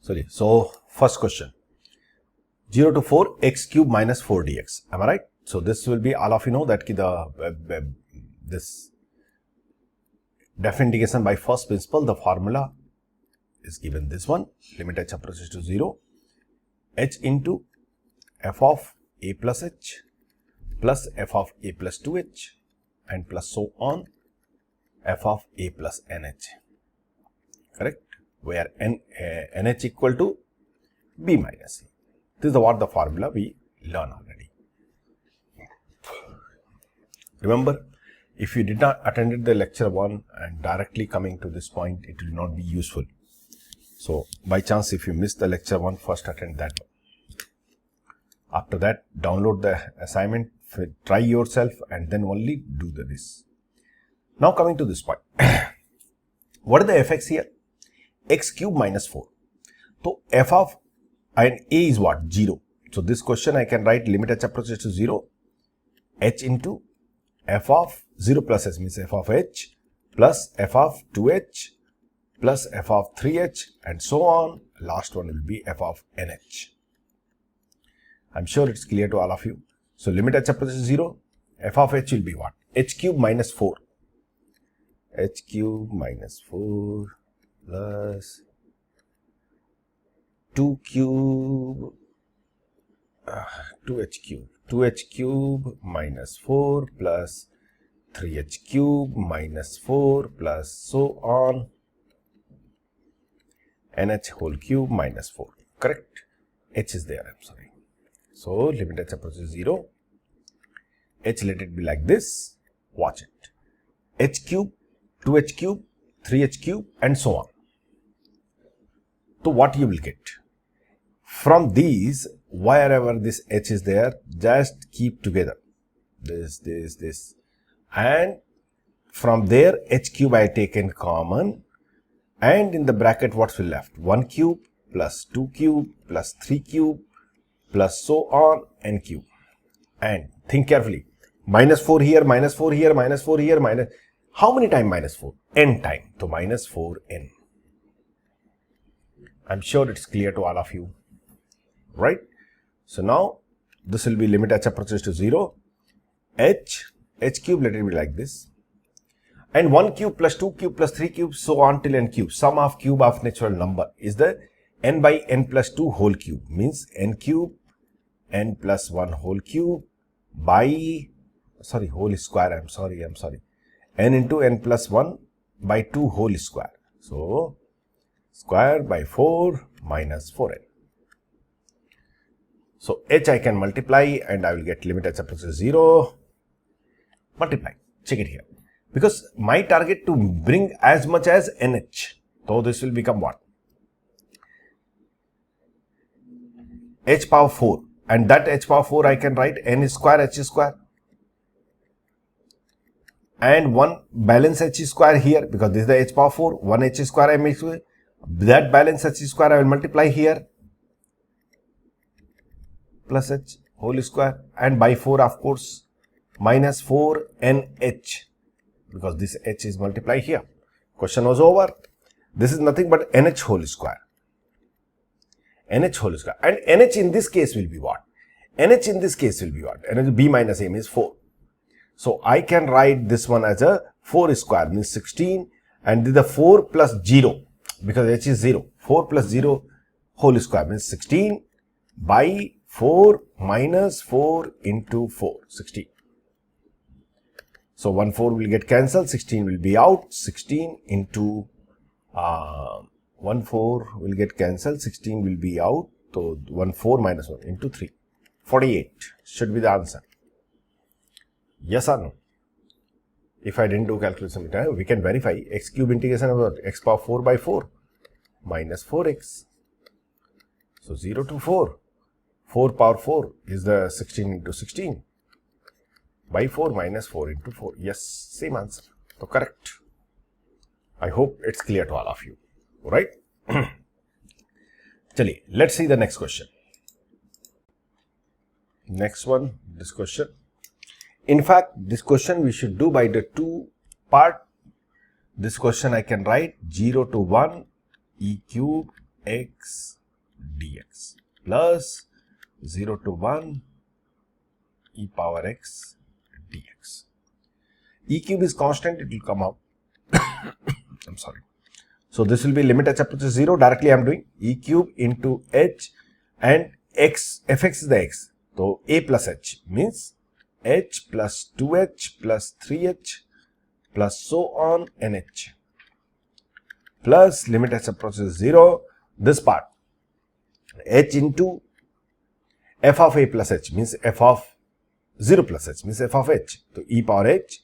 Sorry. So first question, 0 to 4 x cube minus 4 dx. Am I right? So this will be, all of you know that this definite integration by first principle, the formula is given this one. Limit h approaches to 0, h into f of a plus h plus f of a plus 2h and plus so on f of a plus nh. Correct? Where nh equal to b minus c. This is what the formula we learn already. Remember, if you did not attend the lecture 1 and directly coming to this point, it will not be useful. So, by chance, if you miss the lecture 1, first attend that one. After that, download the assignment, try yourself, and then only do this. Now, coming to this point. What are the fx here? X cube minus 4. So, f of and a is what? 0. So, this question I can write limit h approaches to 0, h into f of 0 plus h means f of h plus f of 2h plus f of 3h and so on. Last one will be f of nh. I'm sure it's clear to all of you. So, limit h approaches to 0, f of h will be what? H cube minus 4. H cube minus 4 plus 2 cube, 2h cube, 2h cube minus 4 plus 3h cube minus 4 plus so on, nh whole cube minus 4. Correct? H is there, I'm sorry. So, limit h approaches 0, h let it be like this, watch it, h cube, 2h cube, 3h cube and so on. So, what you will get? From these, wherever this h is there, just keep together. This. And from there, h cube I taken common. And in the bracket, what's left? 1 cube plus 2 cube plus 3 cube plus so on n cube. And think carefully. Minus 4 here, minus 4 here, minus 4 here, minus. How many times minus 4? N time. So minus 4n. I'm sure it's clear to all of you. Right? So now this will be limit h approaches to 0, h cube let it be like this, and 1 cube plus 2 cube plus 3 cube so on till n cube. Sum of cube of natural number is the n by n plus 2 whole cube, means n cube n plus 1 whole cube by whole square. I'm sorry n into n plus 1 by 2 whole square. So square by 4 minus 4n. So, h I can multiply and I will get limit h approaches 0, multiply, check it here. Because my target to bring as much as nh, so this will become what? H power 4, and that h power 4 I can write n square h square. And one balance h square here, because this is the h power 4, 1 h square I mix with, that balance h square I will multiply here. Plus h whole square and by 4 of course minus 4 nh, because this h is multiplied here. Question was over. This is nothing but nh whole square. nh whole square, and nh in this case will be what? nh in this case will be what? nh b minus a means 4. So I can write this one as a 4 square means 16, and the 4 plus 0 because h is 0. 4 plus 0 whole square means 16 by 4 minus 4 into 4, 16. So 1 4 will get cancelled, 16 will be out, 16 into 1 4 will get cancelled, 16 will be out, so 1 4 minus 1 into 3, 48 should be the answer. Yes or no? If I didn't do calculation, we can verify. X cube integration of x power 4 by 4 minus 4x. So 0 to 4. 4 power 4 is the 16 into 16 by 4 minus 4 into 4. Yes, same answer. So correct. I hope it's clear to all of you. Right? Chaliye, let's see the next question. Next one, this question. In fact, this question we should do by the two part. This question I can write 0 to 1 e cube x dx plus 0 to 1 e power x dx. E cube is constant, it will come out. I'm sorry. So this will be limit h approaches 0. Directly I am doing e cube into h and x, fx is the x. So a plus h means h plus 2h plus 3h plus so on nh plus limit h approaches 0. This part h into f of a plus h means f of 0 plus h means f of h. So e power h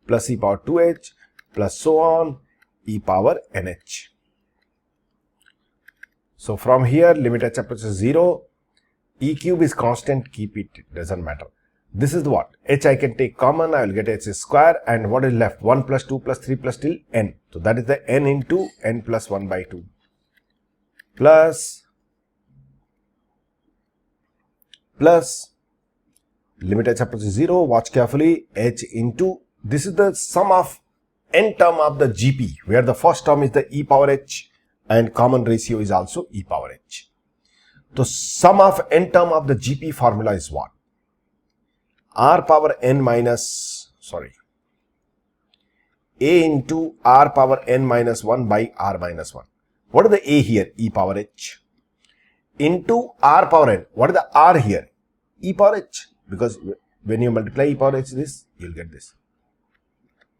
plus e power 2h plus so on e power nh. So from here limit h approaches 0, e cube is constant, keep it, doesn't matter. This is what? H I can take common, I will get h square, and what is left? 1 plus 2 plus 3 plus till n. So that is the n into n plus 1 by 2 plus limit h approaches 0, watch carefully, h into, this is the sum of n term of the GP, where the first term is the e power h and common ratio is also e power h. So sum of n term of the GP formula is what? R power n minus, a into r power n minus 1 by r minus 1. What is the a here? E power h. Into r power n. What is the r here? E power h. Because when you multiply e power h this, you will get this.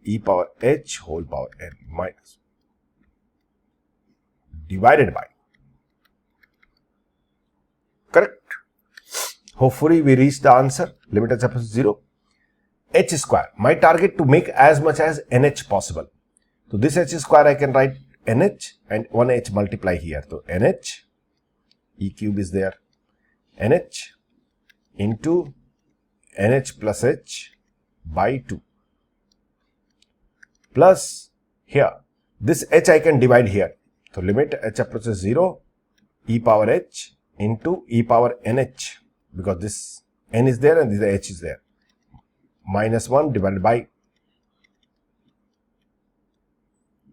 E power h whole power n minus divided by. Correct? Hopefully we reach the answer. Limit h approaches 0. H square. My target to make as much as nh possible. So this h square I can write nh and 1h multiply here. So nh, e cube is there, nh into nh plus h by 2 plus here. This h I can divide here. So limit h approaches 0, e power h into e power nh, because this n is there and this h is there, minus 1 divided by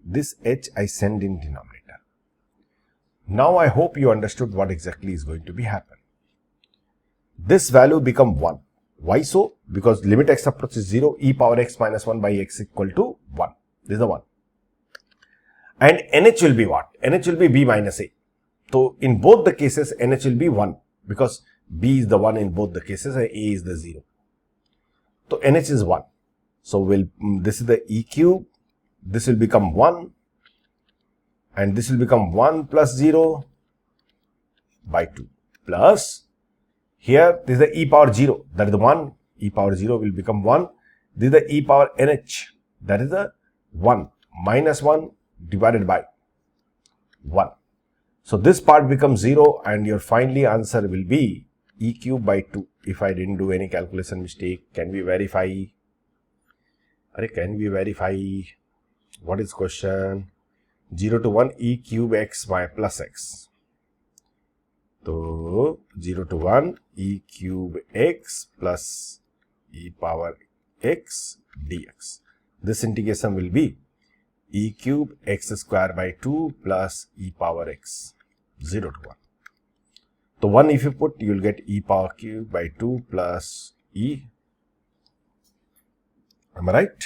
this h I send in denominator. Now I hope you understood what exactly is going to be happen. This value become 1. Why so? Because limit x approaches 0, e power x minus 1 by x equal to 1. This is the 1. And nh will be what? nh will be b minus a. So in both the cases nh will be 1, because b is the 1 in both the cases and a is the 0. So nh is 1. So this is the e cube, this will become 1 and this will become 1 plus 0 by 2 plus here this is the e power 0, that is the 1, e power 0 will become 1. This is the e power nh, that is the 1 minus 1 divided by 1. So this part becomes 0 and your finally answer will be e cube by 2. If I didn't do any calculation mistake, can we verify? Can we verify? What is question? 0 to 1 e cube x y plus x. So 0 to 1 e cube x plus e power x dx. This integration will be e cube x square by 2 plus e power x, 0 to 1. So 1 if you put, you will get e power cube by 2 plus e. Am I right?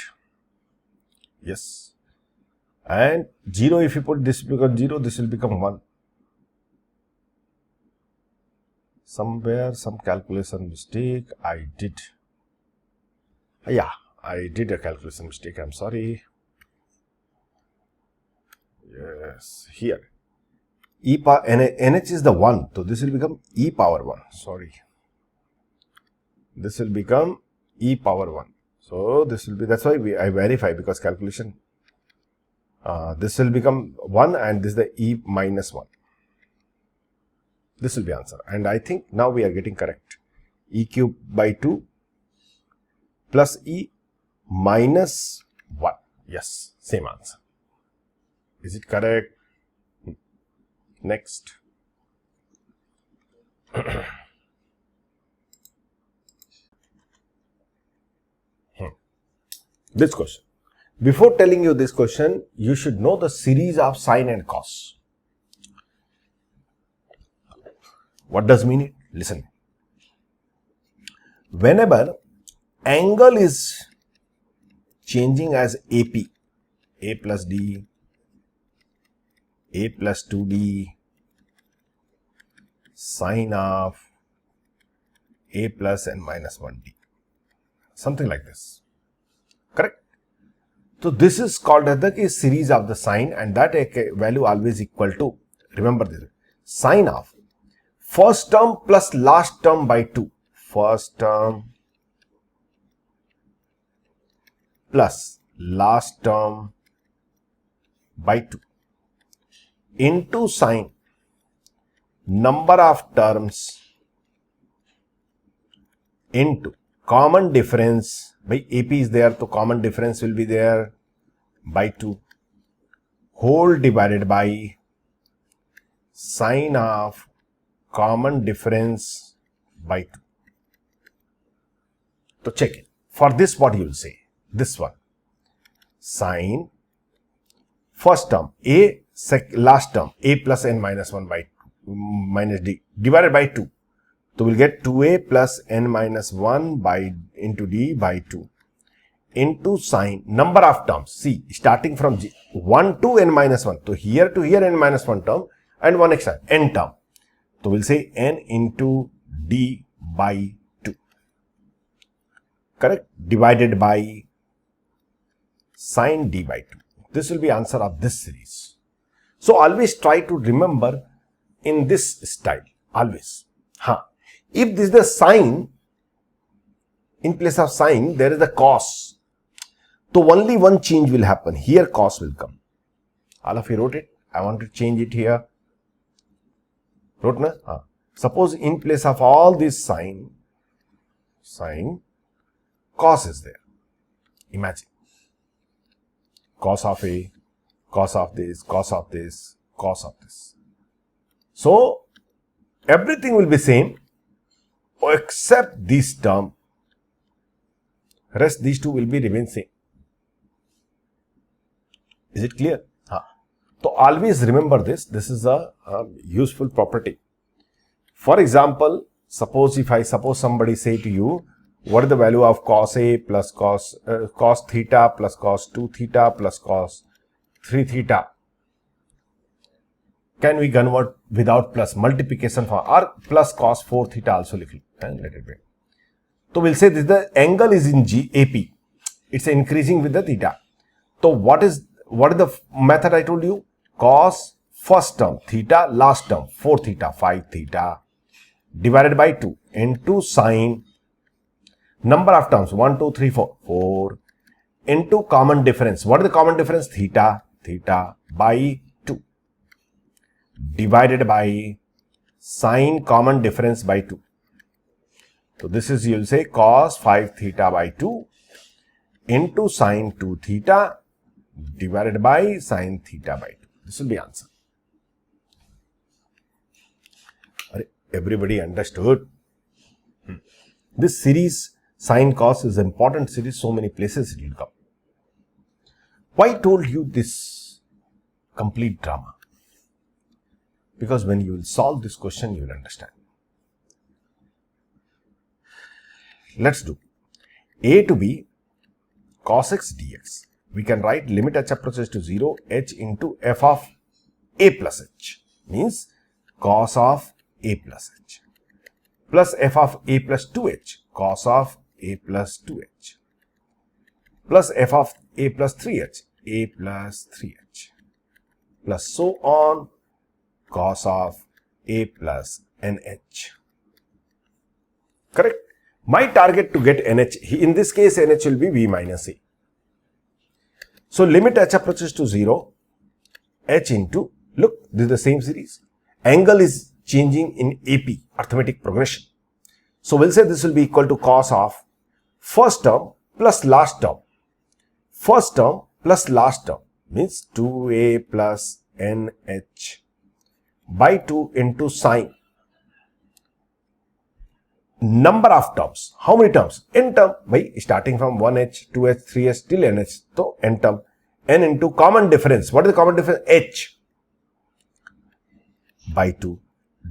Yes. And 0 if you put, this will become 0, this will become 1. Somewhere some calculation mistake I did. Yeah, I did a calculation mistake. I'm sorry. Yes, here. E power nh is the 1. So this will become e power 1. Sorry. This will become e power 1. So this will be, that's why I verify, because calculation. This will become 1 and this is the e minus 1. This will be answer. And I think now we are getting correct. E cube by 2 plus e minus 1. Yes, same answer. Is it correct? Next. This question. Before telling you this question, you should know the series of sine and cos. What does mean it? Listen. Whenever angle is changing as AP, A plus D, A plus 2D, sine of A plus n minus 1D. Something like this. Correct? So this is called as the series of the sine, and that value always equal to, remember this, sine of first term plus last term by 2. First term plus last term by 2 into sine number of terms into common difference by AP is there, so common difference will be there by 2 whole divided by sine of common difference by 2. So check it. For this, what you will say? This one. Sine first term A, last term A plus n minus 1 by 2 minus D divided by 2. So we'll get 2A plus n minus 1 by into D by 2 into sine number of terms. See, starting from 1 to n minus 1. So here to here n minus 1 term and one extra n term. So we'll say n into D by 2. Correct? Divided by sine D by 2. This will be answer of this series. So always try to remember in this style. Always. If this is the sine, in place of sine, there is the cos. So only one change will happen. Here cos will come. All of you wrote it. I want to change it here. Wrote na? Suppose in place of all this sine, cos is there. Imagine. Cos of A, cos of this, cos of this, cos of this. So, everything will be same except this term. Rest these two will be remain same. Is it clear? So, always remember this. This is a useful property. For example, suppose somebody say to you, what is the value of cos A plus cos theta plus cos 2 theta plus cos 3 theta? Can we convert without plus multiplication for or plus cos 4 theta also let it be. So we'll say this the angle is in AP. It's increasing with the theta. So what is the method I told you? Cos first term theta, last term 4 theta 5 theta divided by 2 into sine number of terms 1 2 3 4 into common difference. What is the common difference? Theta by 2 divided by sine common difference by 2. So this is, you will say, cos 5 theta by 2 into sine 2 theta divided by sine theta by 2. This will be answer. Everybody understood? This series sine cos is an important series. So many places it will come. Why told you this complete drama? Because when you will solve this question, you will understand. Let's do A to B cos x dx. We can write limit h approaches to 0 h into f of a plus h means cos of a plus h plus f of a plus 2h cos of a plus 2h plus f of a plus 3h a plus 3h plus so on cos of a plus nh. Correct? My target to get nh, in this case nh will be v minus a. So limit h approaches to 0, h into, look, this is the same series. Angle is changing in AP, arithmetic progression. So we'll say this will be equal to cos of first term plus last term. First term plus last term means 2a plus nh by 2 into sine number of terms. How many terms? N term by starting from 1h, 2h, 3h till nh. So n term. N into common difference. What is the common difference? H by 2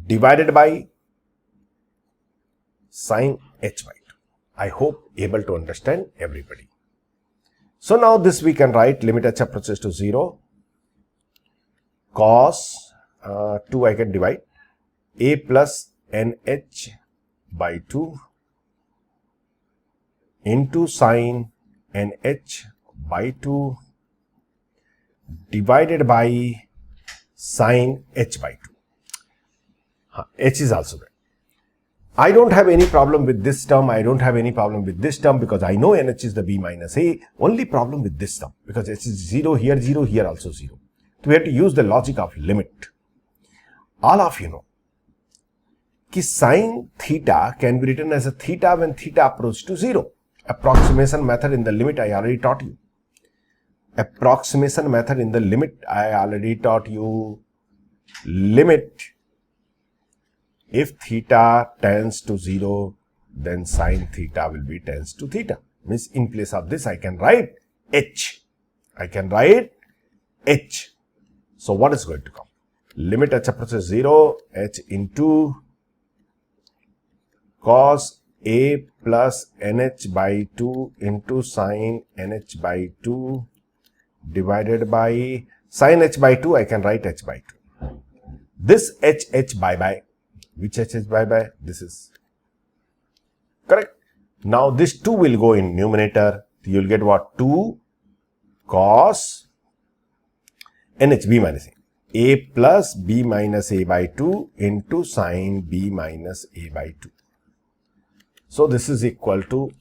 divided by sine h by 2. I hope able to understand everybody. So now this we can write limit h approaches to 0, cos 2 I can divide a plus nh by 2 into sine nh by 2 divided by sine h by 2. H is also there. I don't have any problem with this term. I don't have any problem with this term because I know nh is the b minus a. Only problem with this term because h is 0 here also 0. So we have to use the logic of limit. All of you know कि sine theta can be written as a theta when theta approaches to 0. Approximation method in the limit I already taught you. Approximation method in the limit I already taught you. Limit, if theta tends to 0, then sine theta will be tends to theta. Means in place of this I can write h. I can write h. So what is going to come? Limit h approaches 0, h into cos a plus nh by 2 into sine nh by 2 divided by sine h by 2, I can write h by 2. This h bye. Which h bye? This is correct. Now this 2 will go in numerator. You will get what? 2 cos nh b minus a plus b minus a by 2 into sine b minus a by 2. So this is equal to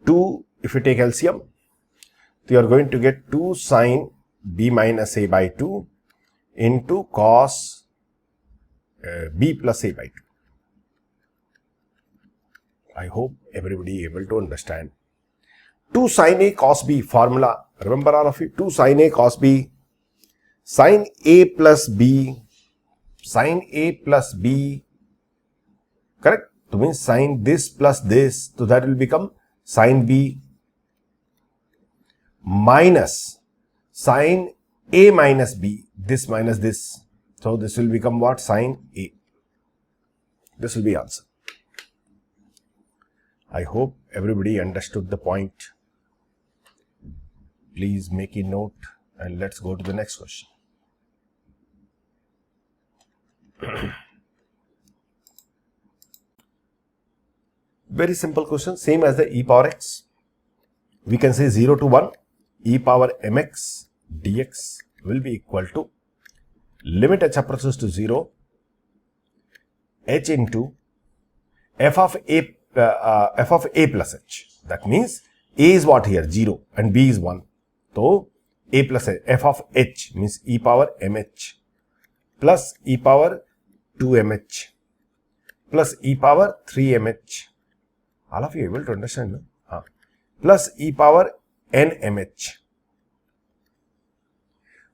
2, if you take LCM, you are going to get 2 sine b minus a by 2 into cos b plus a by 2. I hope everybody able to understand. 2 sine a cos b formula. Remember all of you? 2 sine a cos b. Sine a plus b. Sine a plus b. Correct? So means sine this plus this. So that will become sine b minus sine a minus b. This minus this. So this will become what? Sine a. This will be answer. I hope everybody understood the point. Please make a note and let's go to the next question. Very simple question, same as the e power x. We can say 0 to 1, e power mx dx will be equal to limit h approaches to 0, h into f of a plus h. That means a is what here? 0 and b is 1. So a plus h, f of h means e power mh plus e power 2mh plus e power 3mh. All of you able to understand? No? Plus e power nmh,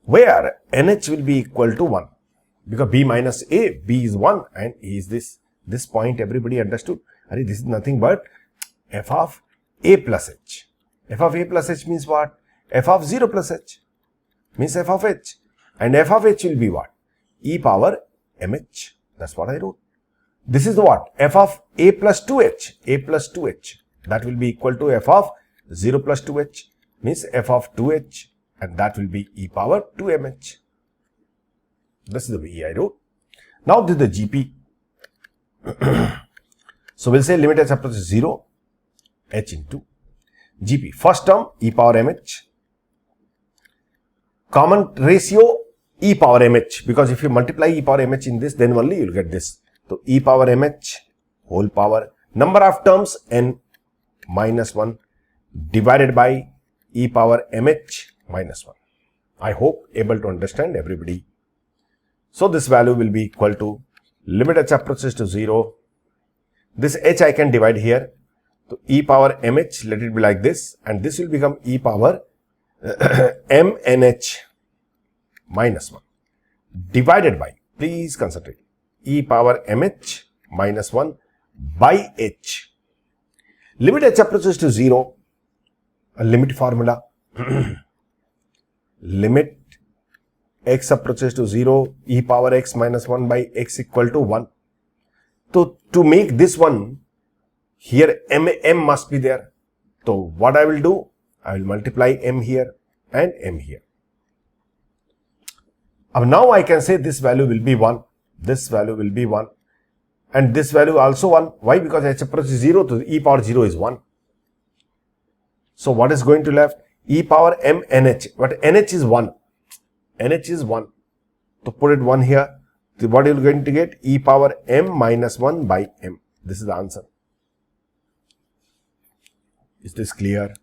where nh will be equal to 1 because b minus a, b is 1 and a is this. This point everybody understood. This is nothing but f of a plus h. F of a plus h means what? F of 0 plus h means f of h, and f of h will be what? E power mh. That's what I wrote. This is what? F of a plus 2h. A plus 2h. That will be equal to f of 0 plus 2h means f of 2h, and that will be e power 2mh. This is the way I wrote. Now this is the GP. So we'll say limit h approaches 0, h into GP. First term e power mh. Common ratio e power mh, because if you multiply e power mh in this, then only you will get this. So e power mh whole power, number of terms n minus 1 divided by e power mh minus 1. I hope able to understand everybody. So this value will be equal to limit h approaches to 0. This h I can divide here. So e power mh, let it be like this, and this will become e power mnh minus 1 divided by, please concentrate, e power mh minus 1 by h. Limit h approaches to 0, a limit formula. Limit x approaches to 0, e power x minus 1 by x equal to 1. So to make this one, here m must be there. So what I will do, I will multiply m here and m here. Now I can say this value will be 1, this value will be 1, and this value also 1. Why? Because h approaches 0, so e power 0 is 1. So what is going to left? E power m nh, but nh is 1. nh is 1. So put it 1 here. So what you are going to get? E power m minus 1 by m. This is the answer. Is this clear?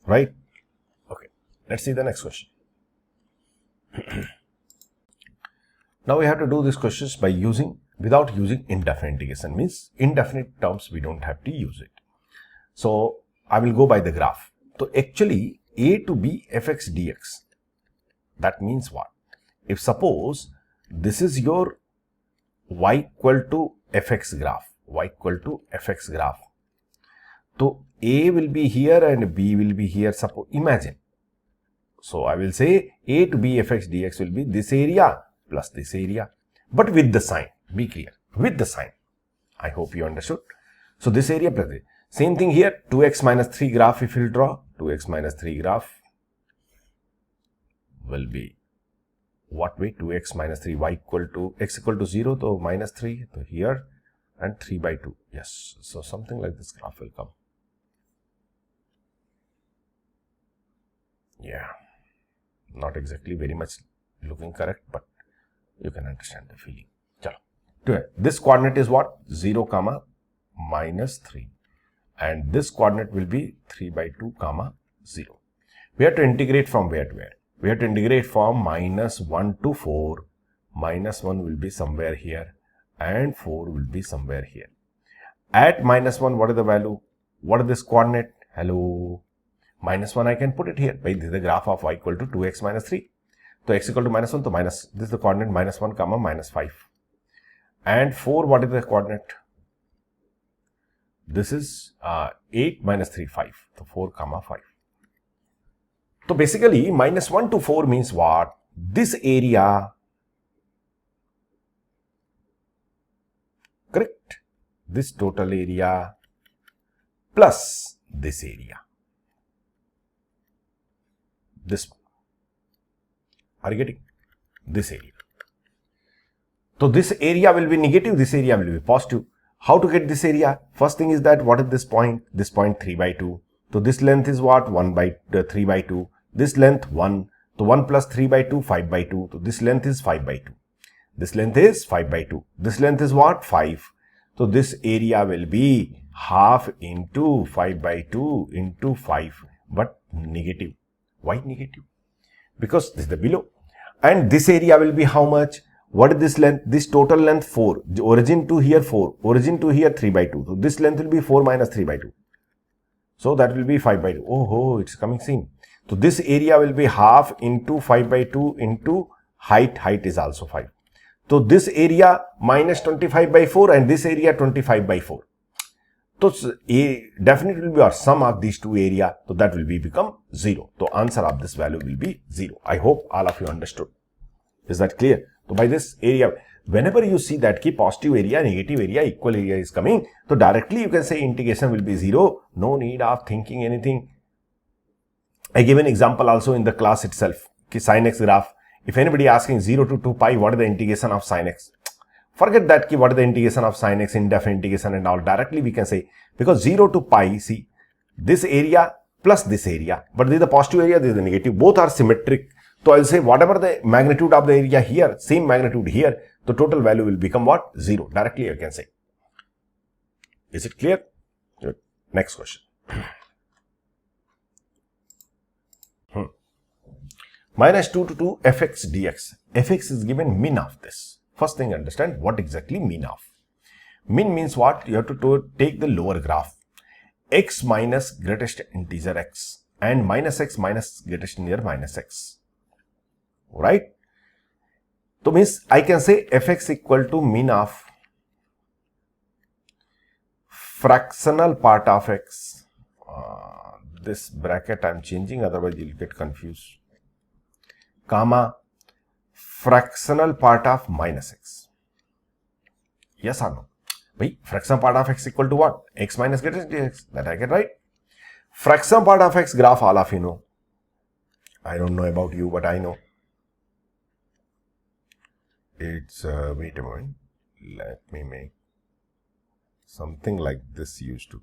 Right? Okay. Let's see the next question. Now we have to do these questions by without using indefinite integration. Means indefinite terms we don't have to use it. So I will go by the graph. So actually a to b fx dx. That means what? If suppose this is your y equal to fx graph. Y equal to fx graph. So a will be here and b will be here. Suppose imagine. So I will say a to b fx dx will be this area plus this area, but with the sign. Be clear, with the sign. I hope you understood. So this area plus this. Same thing here, 2x minus 3 graph if you will draw. 2x minus 3 graph will be what way? 2x minus 3, y equal to x equal to 0, so minus 3, so here, and 3 by 2. Yes, so something like this graph will come. Yeah, not exactly very much looking correct, but you can understand the feeling. Chalo. This coordinate is what? 0 comma minus 3, and this coordinate will be 3 by 2 comma 0. We have to integrate from where to where? We have to integrate from minus 1 to 4. Minus 1 will be somewhere here and 4 will be somewhere here. At minus 1, what is the value? What is this coordinate? Hello. Minus 1 I can put it here. This is the graph of y equal to 2x minus 3. So x equal to minus 1, so minus, this is the coordinate minus 1 comma minus 5. And 4, what is the coordinate? This is 8 minus 3, 5. So 4 comma 5. So basically minus 1 to 4 means what? This area, correct? This total area plus this area. This one. Are you getting? This area. So this area will be negative, this area will be positive. How to get this area? First thing is that what is this point? This point 3 by 2. So this length is what? 1 by 3 by 2. This length 1. So 1 plus 3 by 2, 5 by 2. So this length is 5 by 2. This length is 5 by 2. This length is what? 5. So this area will be half into 5 by 2 into 5, but negative. Why negative? Because this is the below. And this area will be how much? What is this length? This total length 4. The origin to here 4. Origin to here 3 by 2. So this length will be 4 minus 3 by 2. So that will be 5 by 2. Oh, it's coming same. So this area will be half into 5 by 2 into height. Height is also 5. So this area minus 25 by 4 and this area 25 by 4. So a definitely will be our sum of these two area. So that will be become 0. So answer of this value will be 0. I hope all of you understood. Is that clear? So by this area, whenever you see that ki positive area, negative area, equal area is coming, so directly you can say integration will be 0. No need of thinking anything. I give an example also in the class itself. Ki sin x graph. If anybody asking 0 to 2 pi, what is the integration of sin x? Forget that ki what is the integration of sin x, indefinite integration and all. Directly we can say, because 0 to pi, see, this area plus this area. But this is the positive area, this is the negative. Both are symmetric. So I will say whatever the magnitude of the area here, same magnitude here, the total value will become what? 0. Directly I can say. Is it clear? Good. Next question. Minus 2 to 2 fx dx. Fx is given min of this. First thing understand what exactly min of. Min means what? You have to take the lower graph. X minus greatest integer x and minus x minus greatest integer minus x. Right? So means I can say fx equal to min of fractional part of x. This bracket I am changing, otherwise you will get confused. Comma fractional part of minus x. Yes or no? Fractional part of x equal to what? X minus greatest dx. That I can write. Fractional part of x graph, all of you know. I don't know about you, but I know. It's, wait a moment. Let me make something like this used to.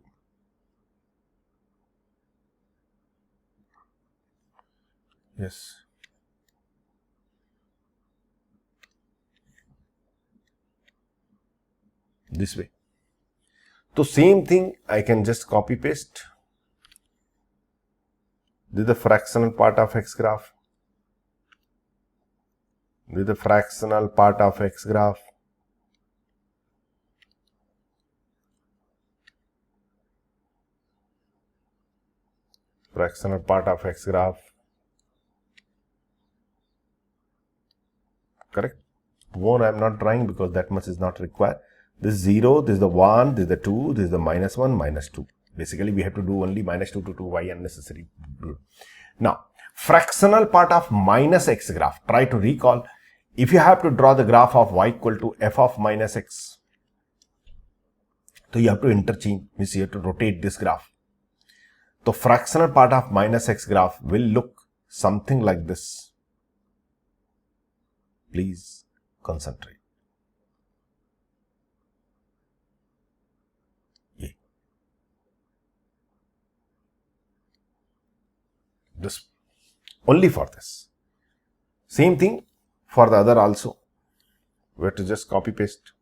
Yes. This way. So same thing, I can just copy paste. This is the fractional part of x graph. This is the fractional part of x graph. Fractional part of x graph. Correct? More I am not drawing because that much is not required. This is 0, this is the 1, this is the 2, this is the -1, -2. Basically, we have to do only -2 to 2, why unnecessary? Now, fractional part of minus x graph. Try to recall. If you have to draw the graph of y equal to f of minus x, so you have to interchange, means you have to rotate this graph. The fractional part of minus x graph will look something like this. Please concentrate. Yeah. This only for this. Same thing for the other also. We have to just copy paste.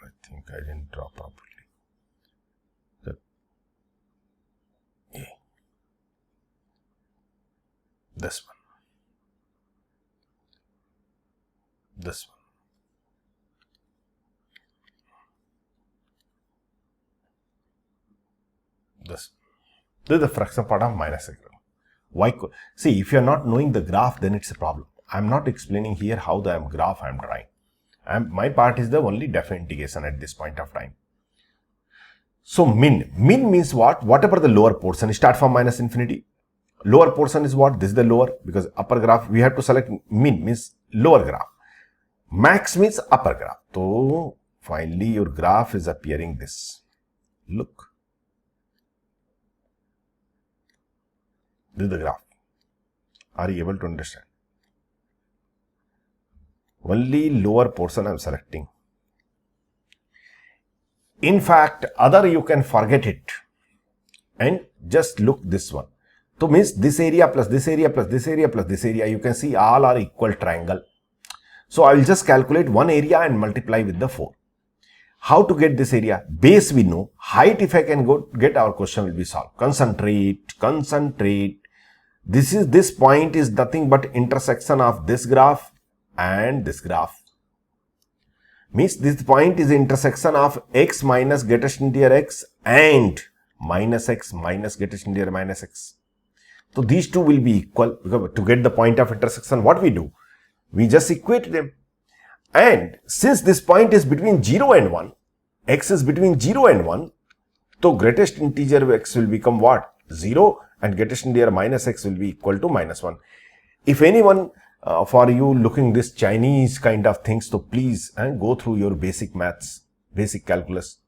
I think I didn't draw properly. Yeah. This one. This one. This is the fractional part of minus x graph. Why? See, if you are not knowing the graph, then it's a problem. I am not explaining here how the graph I am drawing. My part is the only definite integration at this point of time. So min means what? Whatever the lower portion, start from minus infinity. Lower portion is what? This is the lower, because upper graph we have to select. Min means lower graph. Max means upper graph. So finally your graph is appearing this. Look. This is the graph. Are you able to understand? Only lower portion I am selecting. In fact, other you can forget it and just look this one. So means this area plus this area plus this area plus this area, you can see all are equal triangle. So I will just calculate one area and multiply with the 4. How to get this area? Base we know. Height, if I can get, our question will be solved. Concentrate. This point is nothing but intersection of this graph and this graph. Means this point is intersection of x minus greatest integer x and minus x minus greatest integer minus x. So these two will be equal. To get the point of intersection, what we do? We just equate them. And since this point is between 0 and 1, x is between 0 and 1, so greatest integer x will become what? 0, and greatest integer minus x will be equal to -1. If anyone for you looking this Chinese kind of things, so please go through your basic maths, basic calculus,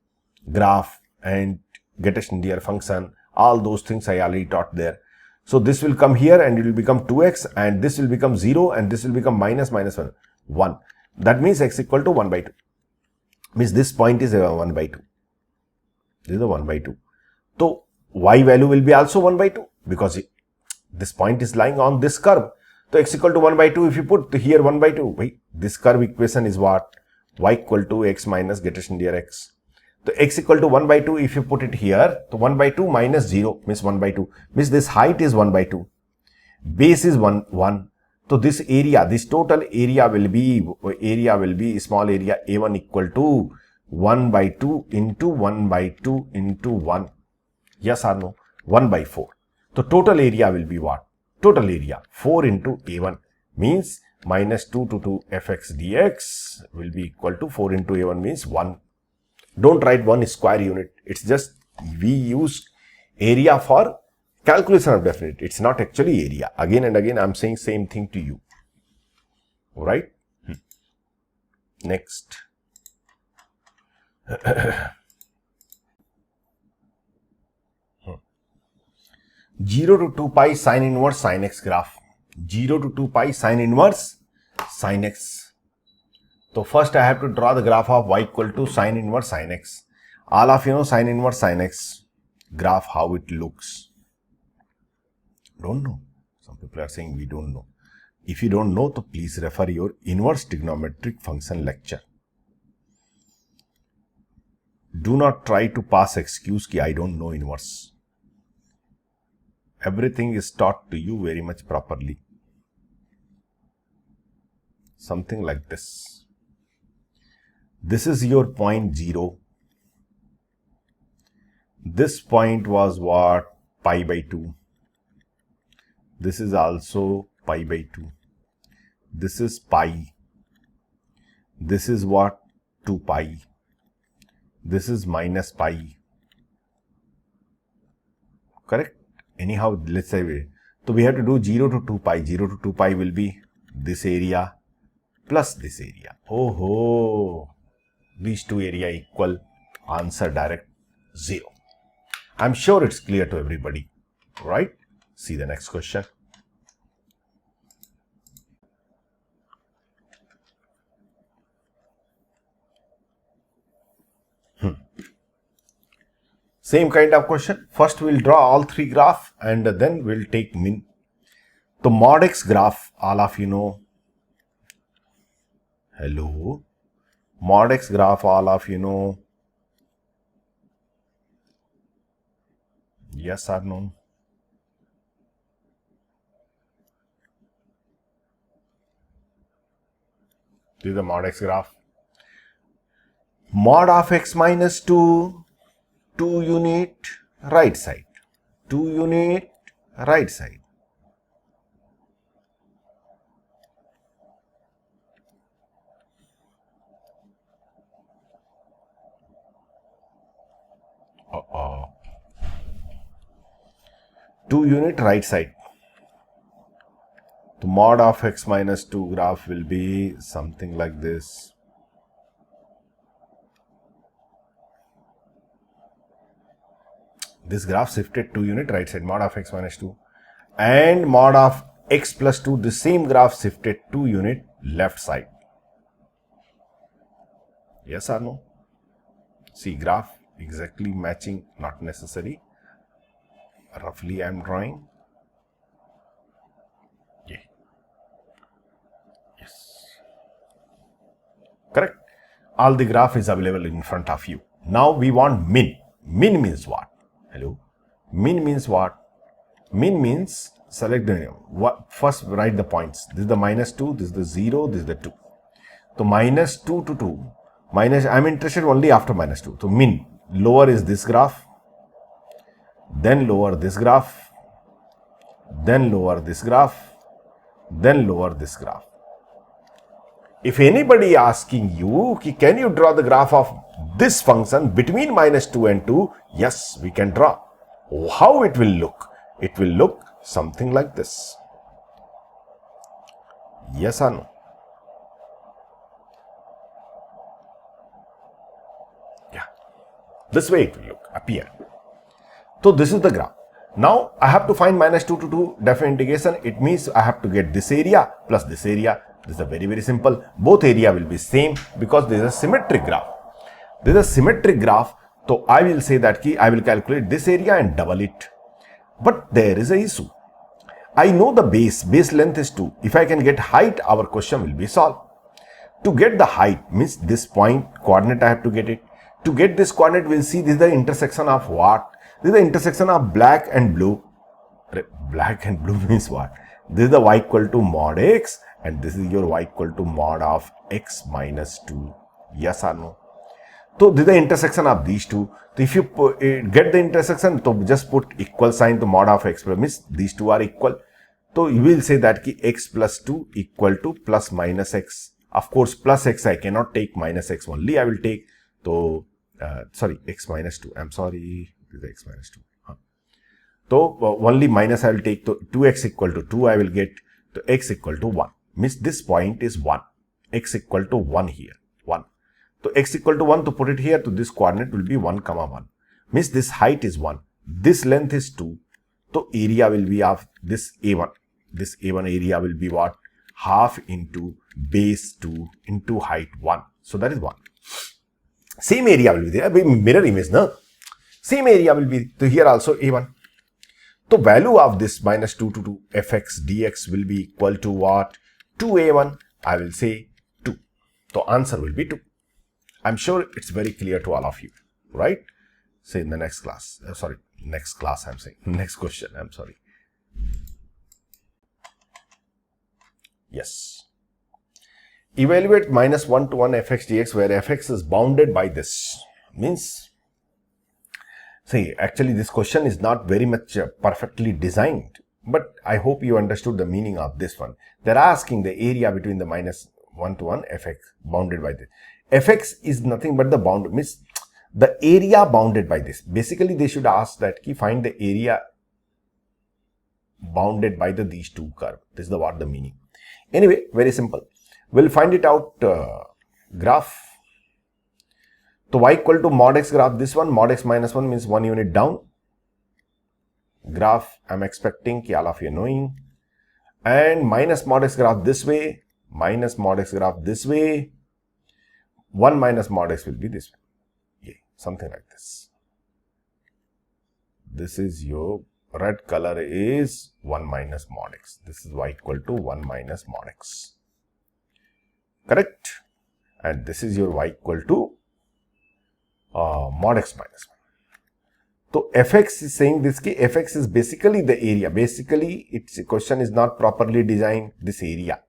graph and greatest integer function, all those things I already taught there. So this will come here and it will become 2x, and this will become 0, and this will become -1. That means x equal to 1 by 2. Means this point is 1 by 2. This is the 1 by 2. So y value will be also 1 by 2 because this point is lying on this curve. So x equal to 1 by 2, if you put here 1 by 2, this curve equation is what? Y equal to x minus greatest integer x. So x equal to 1 by 2, if you put it here, so 1 by 2 minus 0 means 1 by 2. Means this height is 1 by 2. Base is 1. So this area, this total area will be small area A1 equal to 1 by 2 into 1 by 2 into 1. Yes or no? 1 by 4. So total area will be what? Total area 4 into A1. means minus 2 to 2 fx dx will be equal to 4 into a1 means 1. Don't write 1 square unit. It's just we use area for calculation of definite. It's not actually area. Again and again I'm saying same thing to you. Alright? Next. 0 to 2 pi sine inverse sin x graph. 0 to 2 pi sine inverse sin x. So first I have to draw the graph of y equal to sine inverse sin x. All of you know sine inverse sin x graph, how it looks. Don't know. Some people are saying we don't know. If you don't know, so please refer your inverse trigonometric function lecture. Do not try to pass excuse ki I don't know inverse. Everything is taught to you very much properly. Something like this. This is your point 0. This point was what? Pi by 2. This is also pi by 2. This is pi. This is what? 2 pi. This is minus pi. Correct? Anyhow, let's say, so we have to do 0 to 2 pi. 0 to 2 pi will be this area plus this area. Oh ho! These two area equal. Answer direct 0. I'm sure it's clear to everybody. Right? See the next question. Same kind of question. First we'll draw all three graphs and then we'll take min. So mod x graph, all of you know. Hello. Mod x graph, all of you know. Yes or no? This is the mod x graph. Mod of x minus 2. 2 unit right side, 2 unit right side. Uh-oh. 2 unit right side. The mod of x minus 2 graph will be something like this. This graph shifted 2 unit right side, mod of x minus 2, and mod of x plus 2, the same graph shifted 2 unit left side. Yes or no? See, graph exactly matching, not necessary. Roughly I am drawing. Yeah. Yes. Correct. All the graph is available in front of you. Now we want min. Min means what? Hello. Min means what? Min means select the what. First write the points. This is the minus 2, this is the 0, this is the 2. So minus 2 to 2. Minus, I am interested only after minus 2. So min. Lower is this graph. Then lower this graph. Then lower this graph. Then lower this graph. If anybody asking you, can you draw the graph of this function between minus 2 and 2? Yes, we can draw. How it will look? It will look something like this. Yes or no? Yeah. This way it will look, appear. So this is the graph. Now I have to find minus 2 to 2 definite integration. It means I have to get this area plus this area. This is very simple. Both area will be same because this is a symmetric graph. This is a symmetric graph. So I will say that I will calculate this area and double it. But there is a issue. I know the base length is 2. If I can get height, our question will be solved. To get the height means this point coordinate I have to get it. To get this coordinate, we'll see this is the intersection of what? This is the intersection of black and blue. Black and blue means what? This is the y equal to mod x and this is your y equal to mod of x minus 2. Yes or no? So this is the intersection of these two. So if you get the intersection, so just put equal sign to mod of x means these two are equal. So you will say that ki x plus 2 equal to plus minus x. Of course, plus x I cannot take, minus x only I will take. So, sorry, x minus 2. I'm sorry, this is x minus 2. So, only minus I will take. So, 2x equal to 2 I will get. So, x equal to 1. Means this point is 1. X equal to 1 here. 1. So, x equal to 1 to put it here, to this coordinate will be 1 comma 1. Means this height is 1. This length is 2. So, area will be of this A1. This A1 area will be what? Half into base 2 into height 1. So, that is 1. Same area will be there. Mirror image, no? Same area will be. So, here also A1. So, value of this minus 2 to 2 fx dx will be equal to what? 2a1. I will say 2. So, answer will be 2. I'm sure it's very clear to all of you, right? Say in the next class. Next class I'm saying. Next question, I'm sorry. Yes. Evaluate minus 1 to 1 fx dx where fx is bounded by this. Means, see, actually this question is not very much perfectly designed, but I hope you understood the meaning of this one. They're asking the area between the minus 1 to 1 fx bounded by this. Fx is nothing but the bound, means the area bounded by this. Basically, they should ask that find the area bounded by these two curves. This is what the meaning. Anyway, very simple. We'll find it out. Graph. So y equal to mod x graph. This one mod x minus 1 means 1 unit down. Graph I'm expecting all of you knowing. And minus mod x graph this way. Minus mod x graph this way. 1 minus mod x will be this way. Yeah, something like this. This is your red color is 1 minus mod x. This is y equal to 1 minus mod x. Correct? And this is your y equal to mod x minus 1. So, fx is saying this ki fx is basically the area. Basically, its question is not properly designed, this area.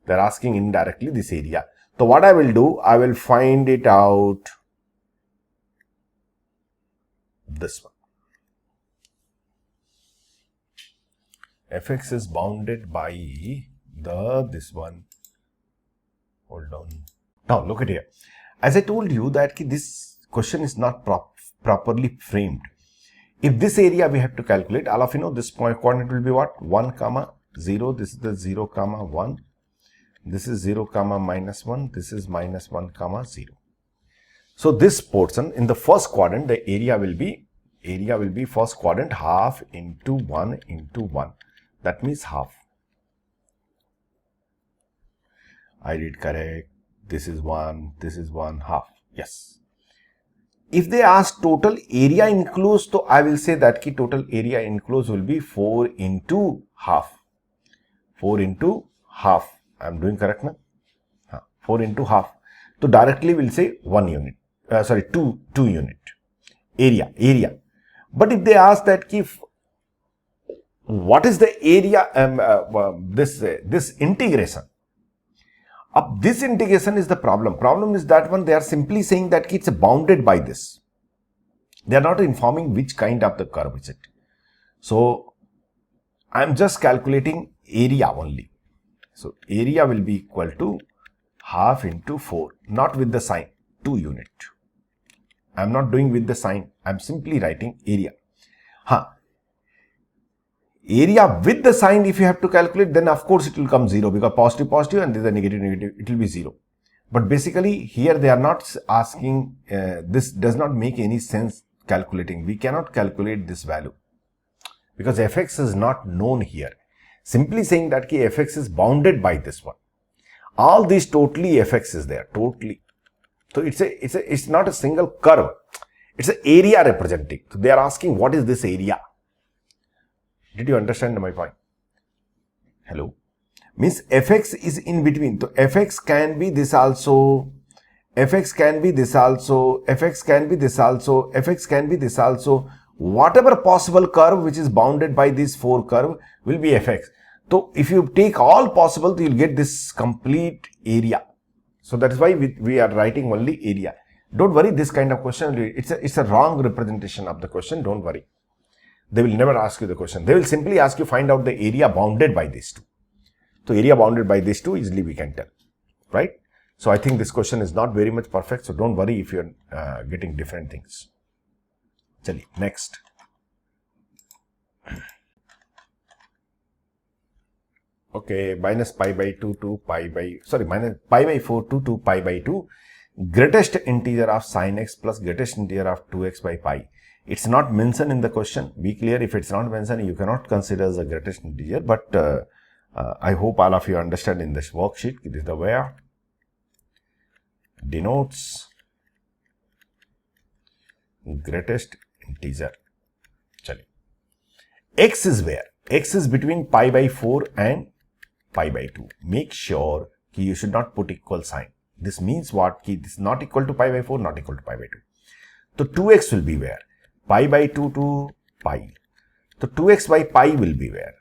They are asking indirectly this area. So, what I will do, I will find it out this one. Fx is bounded by this one. Hold on. Now, look at here. As I told you that this question is not properly framed. If this area we have to calculate, all of you know this point coordinate will be what? 1 comma 0. This is the 0 comma 1. This is 0 comma minus 1. This is minus 1 comma 0. So, this portion in the first quadrant, the area will be first quadrant half into 1 into 1. That means half. I did correct. This is 1 half. Yes. If they ask total area enclosed, so I will say that total area enclosed will be 4 into half. 4 into half. I am doing correct now? 4 into half. So directly we'll say 1 unit. 2 unit. Area. But if they ask that what is the area, this integration? This integration is the problem. Problem is that one, they are simply saying that it's bounded by this. They are not informing which kind of the curve is it. So, I am just calculating area only. So, area will be equal to half into 4, not with the sign, 2 unit. I am not doing with the sign. I am simply writing area. Area with the sign, if you have to calculate, then of course it will come 0 because positive and the negative, it will be 0. But basically here they are not asking, this does not make any sense calculating. We cannot calculate this value because fx is not known here. Simply saying that fx is bounded by this one. All these totally fx is there, totally. So it's not a single curve. It's an area representing. So they are asking what is this area? Did you understand my point? Hello? Means fx is in between. So fx can be this also, fx can be this also, fx can be this also, fx can be this also. Whatever possible curve which is bounded by these 4 curve will be fx. So if you take all possible, you will get this complete area. So that is why we are writing only area. Don't worry, this kind of question, it's a wrong representation of the question. Don't worry. They will never ask you the question. They will simply ask you find out the area bounded by these two. So area bounded by these two, easily we can tell, right? So I think this question is not very much perfect. So don't worry if you're getting different things. Chali, next. Okay, minus pi by 2 to pi by, minus pi by 4 to pi by 2. Greatest integer of sin x plus greatest integer of 2x by pi. It's not mentioned in the question. Be clear, if it's not mentioned, you cannot consider as the greatest integer. But I hope all of you understand in this worksheet. This is the where denotes greatest integer. Chali. X is where? X is between pi by 4 and pi by 2. Make sure that you should not put equal sign. This means what? This is not equal to pi by 4, not equal to pi by 2. So 2x will be where? Pi by 2 to pi. So 2x by pi will be where?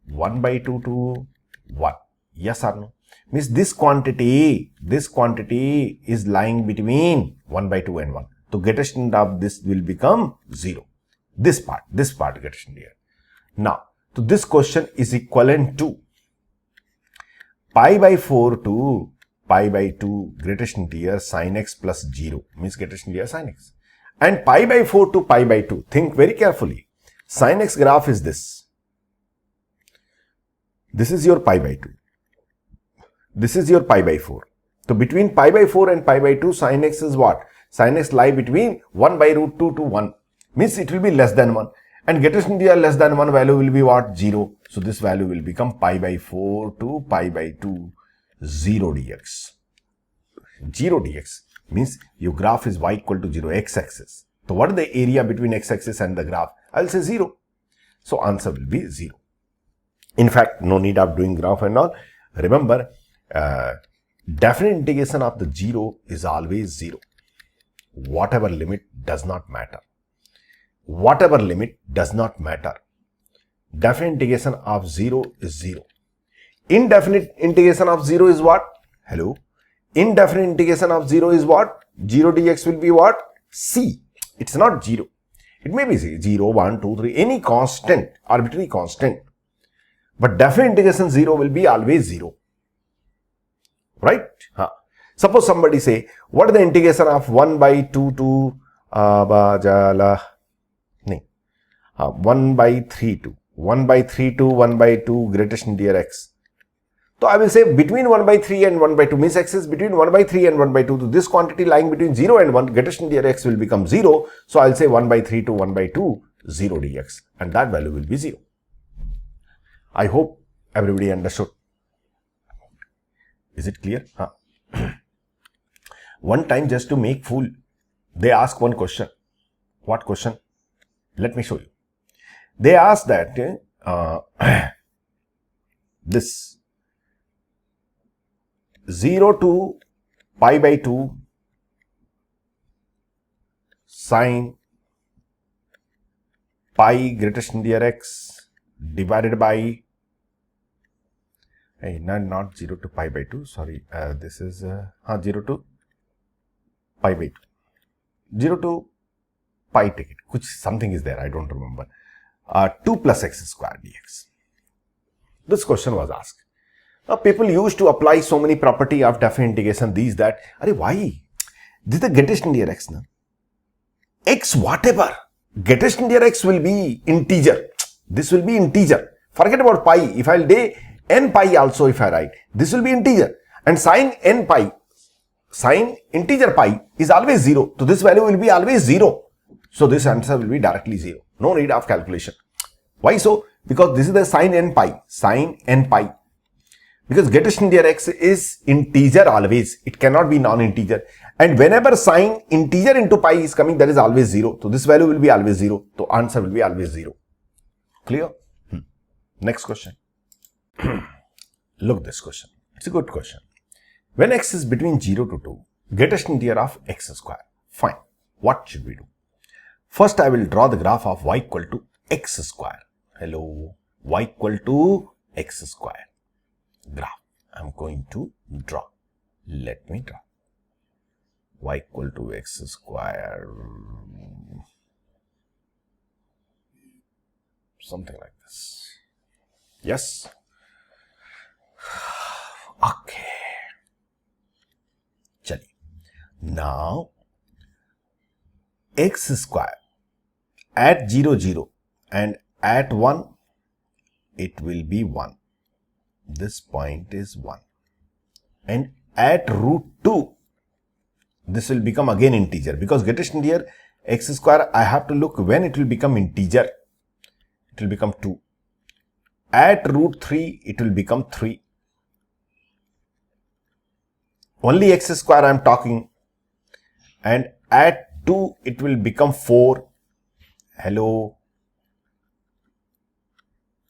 1 by 2 to 1. Yes or no? Means this quantity is lying between 1 by 2 and 1. So greatest integer of this will become 0. This part greatest integer. Now, so this question is equivalent to pi by 4 to pi by 2 greatest integer sin x plus 0 means greatest integer sin x. And pi by 4 to pi by 2, think very carefully. Sin x graph is this. This is your pi by 2. This is your pi by 4. So between pi by 4 and pi by 2, sin x is what? Sin x lie between 1 by root 2 to 1. Means it will be less than 1. And greatest integer less than 1 value will be what? 0. So this value will become pi by 4 to pi by 2, 0 dx. 0 dx means your graph is y equal to 0, x-axis. So what is the area between x-axis and the graph? I'll say 0. So answer will be 0. In fact, no need of doing graph and all. Remember, definite integration of the 0 is always 0. Whatever limit does not matter. Whatever limit does not matter. Definite integration of 0 is 0. Indefinite integration of 0 is what? Hello? Indefinite integration of 0 is what? 0 dx will be what? C. It's not 0. It may be 0, 1, 2, 3, any constant, arbitrary constant. But definite integration 0 will be always 0. Right? Suppose somebody say, what is the integration of 1 by 2 to 1 by 3 to 1 by 3 to 1 by 2 greatest integer x. So I will say between 1 by 3 and 1 by 2 means x is between 1 by 3 and 1 by 2. So this quantity lying between 0 and 1 greatest integer x will become 0. So I'll say 1 by 3 to 1 by 2 0 dx and that value will be 0. I hope everybody understood. Is it clear? One time just to make fool, they ask one question. What question? Let me show you. They ask that this 0 to pi by 2 sin pi greatest integer x divided by not 0 to pi by 2, sorry, this is 0 to pi by 2. 0 to pi ticket, which something is there, I don't remember. 2 plus x square dx. This question was asked. Now, people used to apply so many property of definite integration, these, that. Why? This is the greatest integer x. Na? X whatever. Greatest integer x will be integer. This will be integer. Forget about pi. If I'll say n pi also if I write, this will be integer. And sin n pi, sin integer pi is always 0. So this value will be always 0. So this answer will be directly 0. No need of calculation. Why so? Because this is the sin n pi. Sin n pi. Because greatest integer x is integer always. It cannot be non-integer. And whenever sin integer into pi is coming, that is always 0. So this value will be always 0. So answer will be always 0. Clear? Next question. Look this question. It's a good question. When x is between 0 to 2, greatest integer of x square. Fine. What should we do? First, I will draw the graph of y equal to x square. Hello. Y equal to x square. Graph. I'm going to draw. Let me draw. Y equal to x square. something like this. Yes. Okay. Chali. Now, x square at 0, 0 and at 1, it will be 1. This point is 1. And at root 2, this will become again integer, because get it here, x square, I have to look when it will become integer. It will become 2. At root 3, it will become 3. Only x square I am talking. And at 2, it will become 4. Hello.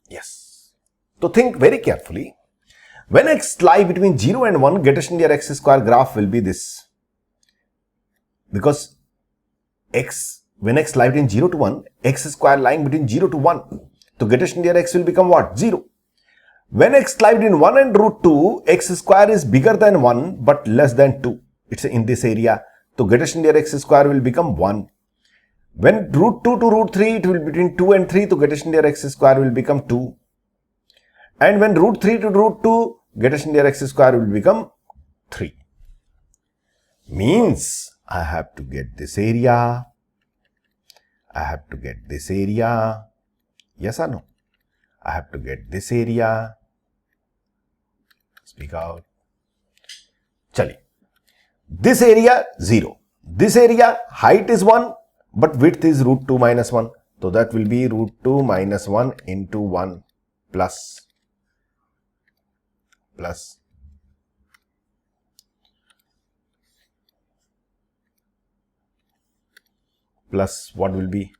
Yes. So think very carefully. When x lie between 0 and 1, get it near x square graph will be this. Because when x lie between 0 to 1, x square lying between 0 to 1. So get it near x will become what? 0. When x lie between 1 and root 2, x square is bigger than 1 but less than 2. It's in this area. So get it near x square will become 1. When root 2 to root 3, it will be between 2 and 3. So get it near x square will become 2. And when root 3 to root 2, get it near x square will become 3. Means I have to get this area. I have to get this area. Yes or no? I have to get this area. Speak out. Chali. This area 0. This area height is 1 but width is root 2 minus 1. So that will be root 2 minus 1 into 1 plus what will be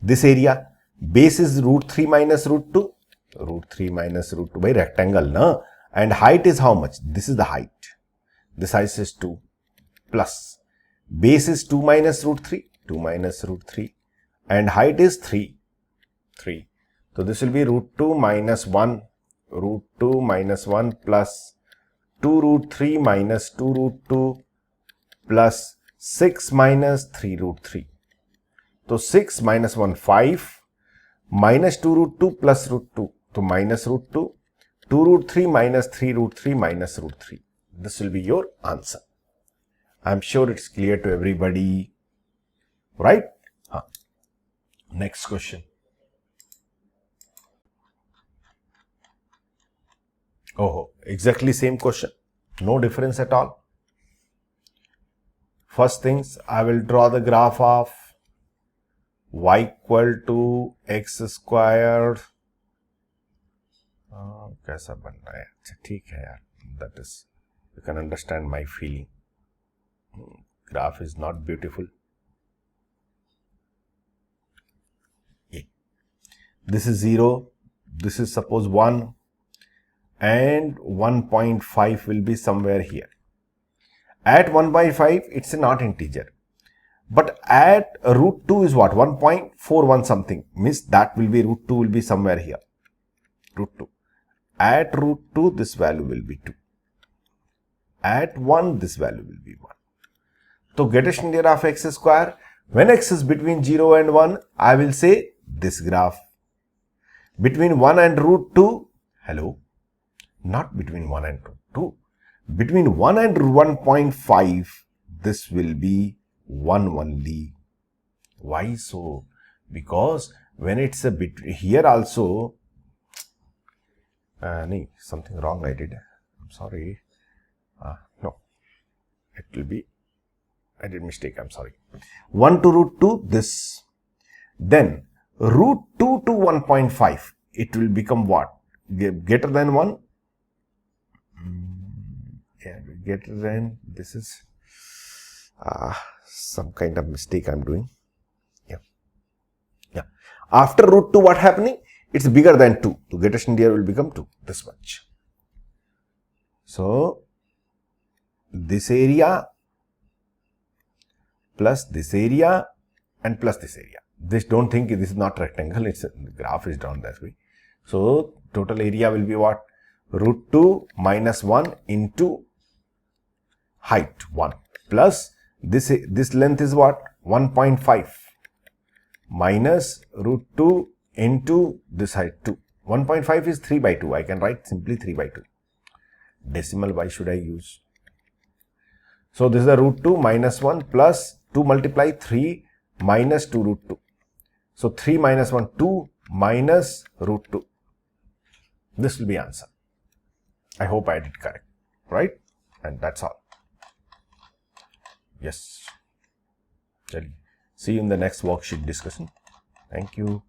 this area? Base is root 3 minus root 2. Root 3 minus root 2 by rectangle. Na? And height is how much? This is the height. This height is 2 plus. Base is 2 minus root 3. 2 minus root 3. And height is 3. 3. So this will be root 2 minus 1. Root 2 minus 1 plus 2 root 3 minus 2 root 2 plus 6 minus 3 root 3. So 6 minus 1, 5 minus 2 root 2 plus root 2. So minus root 2, 2 root 3 minus 3 root 3 minus root 3. This will be your answer. I am sure it's clear to everybody. Right? Next question. Oh, exactly same question. No difference at all. First things, I will draw the graph of y equal to x squared. कैसा बन रहा है? अच्छा ठीक है यार. That is, you can understand my feeling. Graph is not beautiful. This is 0. This is suppose 1. And 1.5 will be somewhere here. At 1.5, it's a not integer. But at root 2 is what? 1.41 something. Means that will be root 2 will be somewhere here. Root 2. At root 2, this value will be 2. At 1, this value will be 1. So get a near of x square. When x is between 0 and 1, I will say this graph. Between 1 and root 2, hello. Not between 1 and root 2. Between 1 and 1.5, this will be 1 only. Why so? Because when it's a bit here also, something wrong I did. I'm sorry. No, it will be, I did mistake. I'm sorry. 1 to root 2, this. Then root 2 to 1.5, it will become what? Greater than 1? Yeah, greater than, this is some kind of mistake I'm doing. Yeah. After root 2, what happening? It's bigger than 2. So greatest in here will become 2. This much. So this area plus this area and plus this area. This, don't think this is not rectangle. It's a, the graph is drawn that way. So total area will be what? Root 2 minus 1 into height 1 plus this length is what? 1.5 minus root 2 into this side 2. 1.5 is 3 by 2. I can write simply 3 by 2. Decimal, why should I use? So this is the root 2 minus 1 plus 2 multiply 3 minus 2 root 2. So 3 minus 1, 2 minus root 2. This will be answer. I hope I did correct, right? And that's all. Yes. See you in the next worksheet discussion. Thank you.